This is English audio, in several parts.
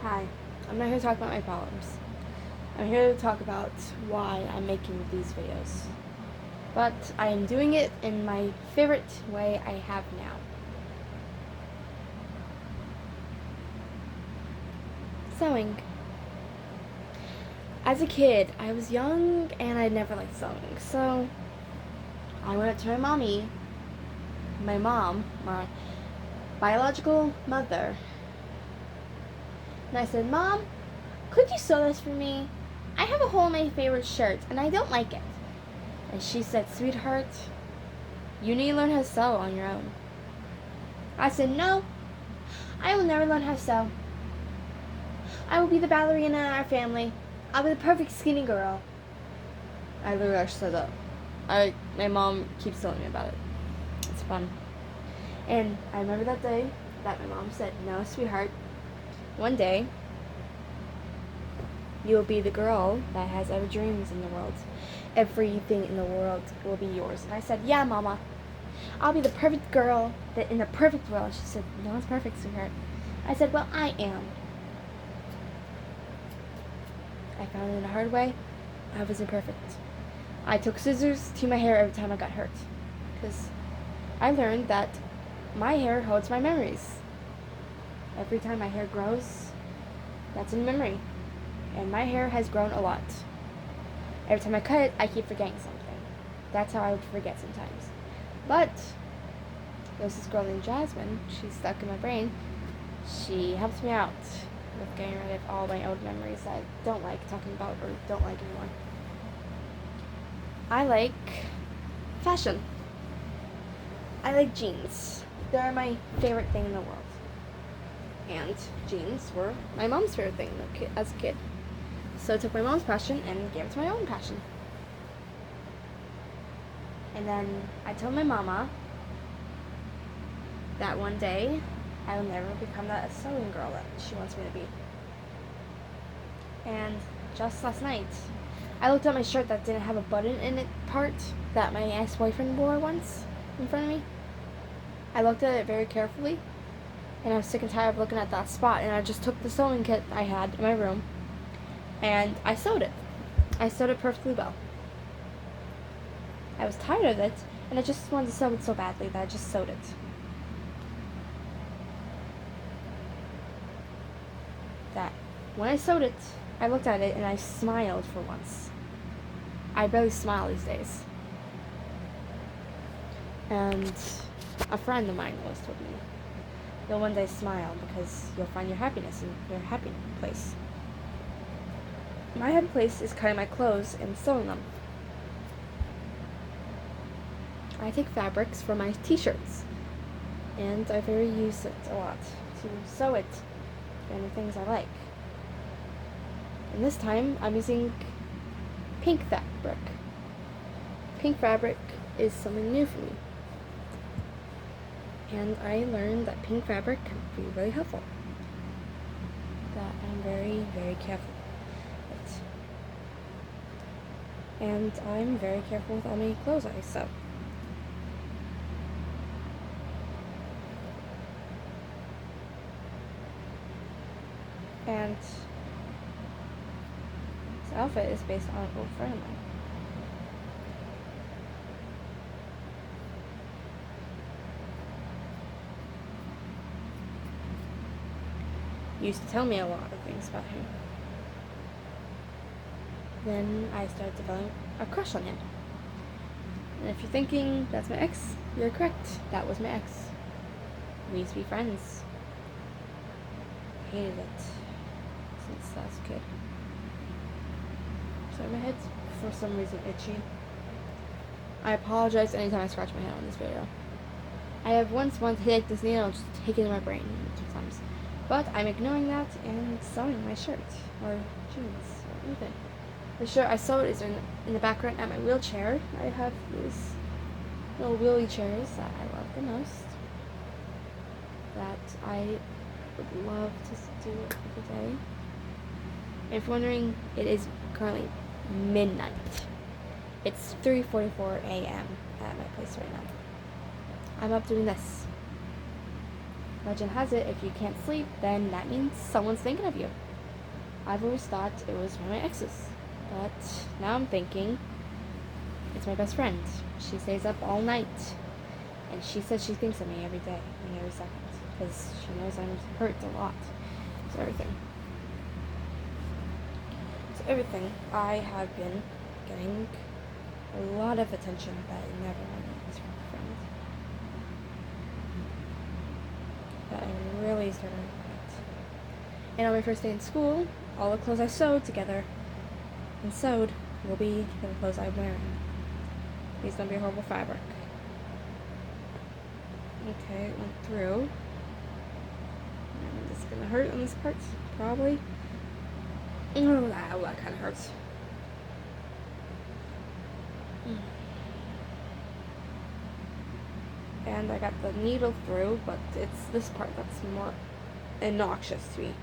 Hi, I'm not here to talk about my problems. I'm here to talk about why I'm making these videos. But I am doing it in my favorite way I have now. Sewing. As a kid, I was young and I never liked sewing. So I went up to my mom, my biological mother, and I said, "Mom, could you sew this for me? I have a hole in my favorite shirt and I don't like it." And she said, "Sweetheart, you need to learn how to sew on your own." I said, "No, I will never learn how to sew. I will be the ballerina in our family. I'll be the perfect skinny girl." I literally actually said that. My mom keeps telling me about it. It's fun. And I remember that day that my mom said, "No, sweetheart, one day you will be the girl that has every dreams in the world. Everything in the world will be yours." And I said, "Yeah, Mama. I'll be the perfect girl that in the perfect world." She said, "No one's perfect, sweetheart." I said, "Well, I am." I found it in a hard way. I wasn't perfect. I took scissors to my hair every time I got hurt. Because I learned that my hair holds my memories. Every time my hair grows, that's a memory. And my hair has grown a lot. Every time I cut it, I keep forgetting something. That's how I would forget sometimes. But there's this girl named Jasmine. She's stuck in my brain. She helps me out with getting rid of all my old memories that I don't like talking about or don't like anymore. I like fashion. I like jeans. They're my favorite thing in the world. And jeans were my mom's favorite thing as a kid. So I took my mom's passion and gave it to my own passion. And then I told my mama that one day I will never become that sewing girl that she wants me to be. And just last night, I looked at my shirt that didn't have a button in it part that my ex-boyfriend wore once in front of me. I looked at it very carefully, and I was sick and tired of looking at that spot, and I just took the sewing kit I had in my room, and I sewed it. I sewed it perfectly well. I was tired of it, and I just wanted to sew it so badly that I just sewed it. That when I sewed it, I looked at it and I smiled for once. I barely smile these days. And a friend of mine once told me, "You'll one day smile because you'll find your happiness in your happy place." My happy place is cutting my clothes and sewing them. I take fabrics for my t-shirts, and I very use it a lot to sew it and the things I like. And this time, I'm using pink fabric. Pink fabric is something new for me. And I learned that pink fabric can be really helpful. That I'm very, very careful with. And I'm very careful with all my clothes I sew. And this outfit is based on an old friend of mine. He used to tell me a lot of things about him. Then I started developing a crush on him. And if you're thinking that's my ex, you're correct. That was my ex. We used to be friends. Hated it since I was a kid. Sorry, my head's for some reason itchy. I apologize anytime I scratch my head on this video. I have once wanted to take this needle and just take it in my brain sometimes. But I'm ignoring that and sewing my shirt or jeans or anything. The shirt I sewed is in the background at my wheelchair. I have these little wheelie chairs that I love the most. That I would love to do every day. If you're wondering, it is currently midnight. It's 3:44 a.m. at my place right now. I'm up doing this. Legend has it, if you can't sleep, then that means someone's thinking of you. I've always thought it was one of my exes, but now I'm thinking it's my best friend. She stays up all night, and she says she thinks of me every day and every second, because she knows I'm hurt a lot. So everything. I have been getting a lot of attention that I never wanted from a friend. That I'm really starting to regret. And on my first day in school, all the clothes I sewed together and sewed will be the clothes I'm wearing. Please don't be a horrible fabric. Okay, it went through. And it's gonna hurt on this part, probably. Oh, that kind of hurts. And I got the needle through, but it's this part that's more obnoxious to me.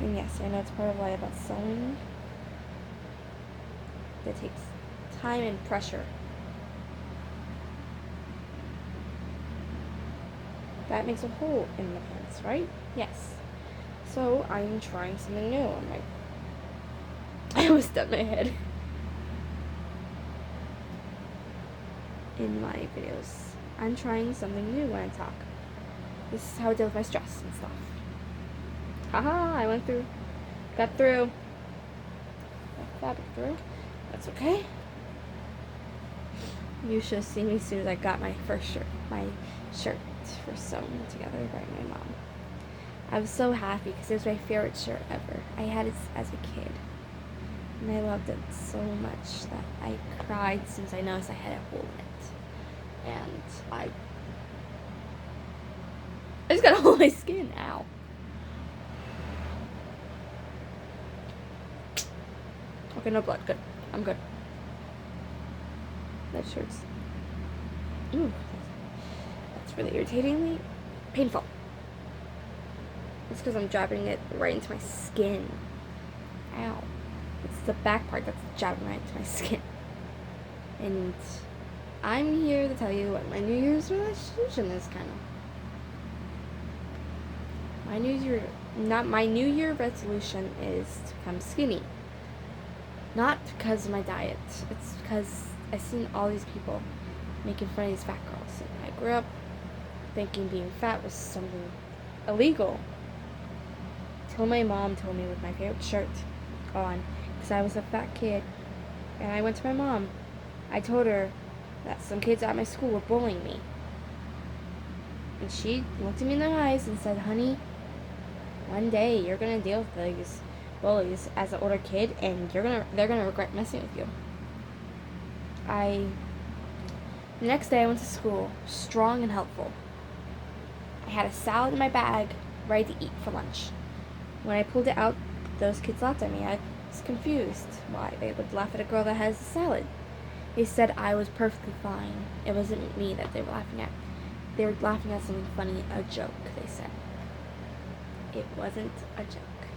And yes, I know it's part of why about sewing. It takes time and pressure. That makes a hole in the pants, right? Yes. So I'm trying something new. I almost stuck my head in my videos. I'm trying something new when I talk. This is how I deal with my stress and stuff. Haha, I went through. Got through. Got fabric through. That's okay. You should have seen me as soon as I got my first shirt. My shirt for sewn together by my mom. I was so happy because it was my favorite shirt ever. I had it as a kid. And I loved it so much that I cried as soon as I noticed I had a hole in it. And I just got a hole in my skin. Ow. Okay, no blood. Good. I'm good. That hurts. Ooh. That's really irritatingly painful. It's because I'm jabbing it right into my skin. Ow. It's the back part that's jabbing right into my skin. And I'm here to tell you what my New Year's resolution is, kind of. My New Year resolution is to become skinny. Not because of my diet. It's because I've seen all these people making fun of these fat girls. And I grew up thinking being fat was something illegal. Till my mom told me with my favorite shirt on, because I was a fat kid. And I went to my mom. I told her that some kids at my school were bullying me. And she looked at me in the eyes and said, "Honey, one day you're going to deal with these bullies as an older kid, and they're gonna regret messing with you." The next day I went to school, strong and helpful. I had a salad in my bag, ready to eat for lunch. When I pulled it out, those kids laughed at me. I was confused why they would laugh at a girl that has a salad. They said I was perfectly fine. It wasn't me that they were laughing at. They were laughing at something funny, a joke, they said. It wasn't a joke.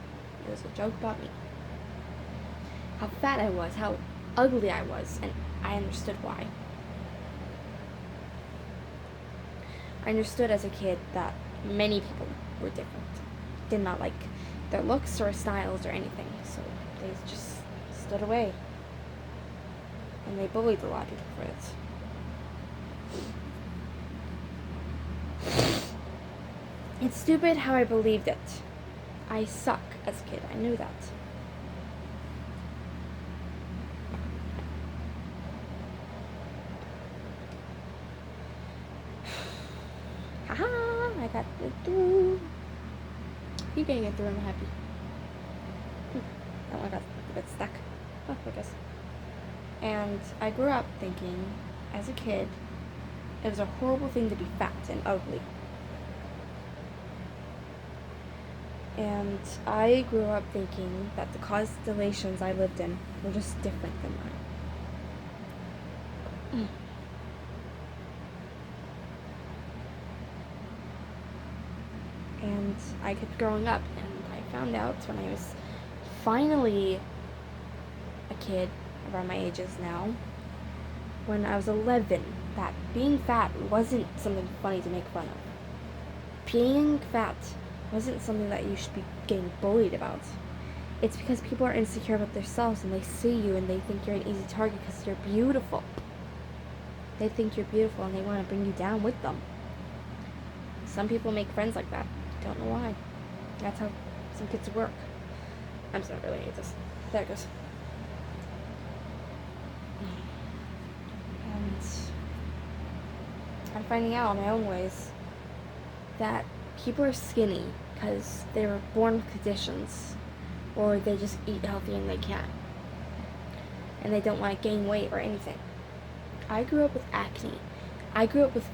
It was a joke about me. How fat I was, how ugly I was, and I understood why. I understood as a kid that many people were different. Did not like their looks or styles or anything, so they just stood away. And they bullied a lot of people for it. It's stupid how I believed it. I suck as a kid. I knew that. Haha! I got it through. Keep getting it through. I'm happy. Oh, I got a bit stuck. Oh, I guess. And I grew up thinking, as a kid, it was a horrible thing to be fat and ugly. And I grew up thinking that the constellations I lived in were just different than mine. And I kept growing up, and I found out when I was finally a kid, around my ages now, when I was 11 that being fat wasn't something funny to make fun of. Being fat wasn't something that you should be getting bullied about. It's because people are insecure about themselves and they see you and they think you're an easy target because you're beautiful. They think you're beautiful and they want to bring you down with them. Some people make friends like that. Don't know why. That's how some kids work. I'm sorry, I really hate this. There it goes. And I'm finding out in my own ways that people are skinny because they were born with conditions, or they just eat healthy and they can't, and they don't want to gain weight or anything. I grew up with acne. I grew up with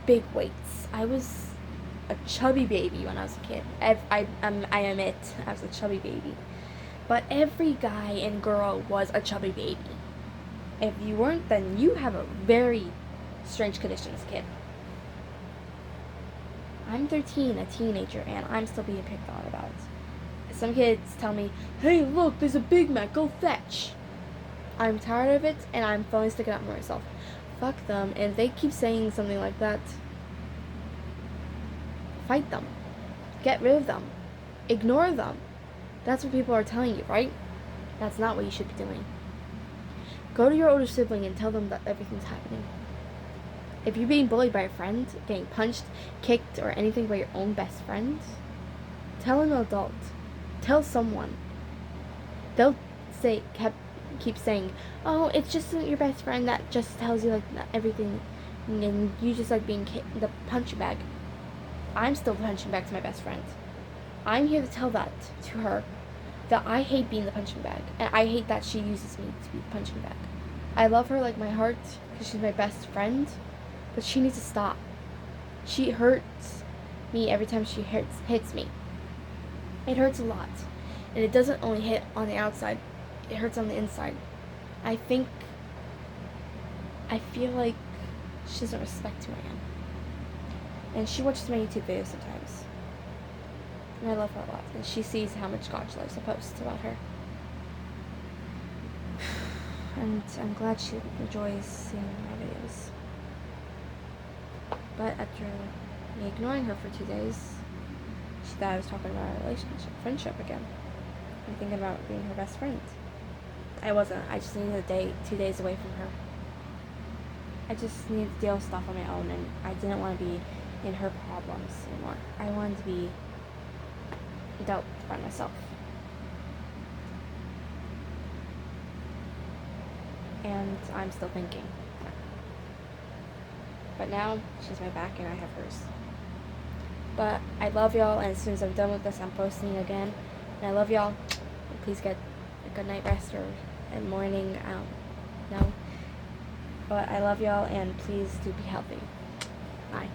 big weights. I was a chubby baby when I was a kid. I admit I was a chubby baby. But every guy and girl was a chubby baby. If you weren't, then you have a very strange condition as a kid. I'm 13, a teenager, and I'm still being picked on about it. Some kids tell me, hey, look, there's a Big Mac, go fetch. I'm tired of it, and I'm finally sticking up for myself. Fuck them, and if they keep saying something like that, fight them. Get rid of them. Ignore them. That's what people are telling you, right? That's not what you should be doing. Go to your older sibling and tell them that everything's happening. If you're being bullied by a friend, getting punched, kicked, or anything by your own best friend, tell an adult. Tell someone. They'll keep saying, oh, it's just your best friend that just tells you like everything, and you just like being the punching bag. I'm still the punching bag to my best friend. I'm here to tell that to her, that I hate being the punching bag, and I hate that she uses me to be the punching bag. I love her like my heart because she's my best friend, but she needs to stop. She hurts me every time she hits me. It hurts a lot, and it doesn't only hit on the outside, it hurts on the inside. I feel like she doesn't respect who I am. And she watches my YouTube videos sometimes. And I love her a lot. And she sees how much God she loves to post about her. And I'm glad she enjoys seeing my videos. But after me ignoring her for 2 days, she thought I was talking about our friendship again. I'm thinking about being her best friend. I wasn't. I just needed 2 days away from her. I just needed to deal with stuff on my own, and I didn't want to be in her problems anymore. I wanted to be dealt by myself. And I'm still thinking. But now, she's my back and I have hers. But I love y'all, and as soon as I'm done with this, I'm posting again. And I love y'all. Please get a good night rest or a morning, I don't know. But I love y'all, and please do be healthy. Bye.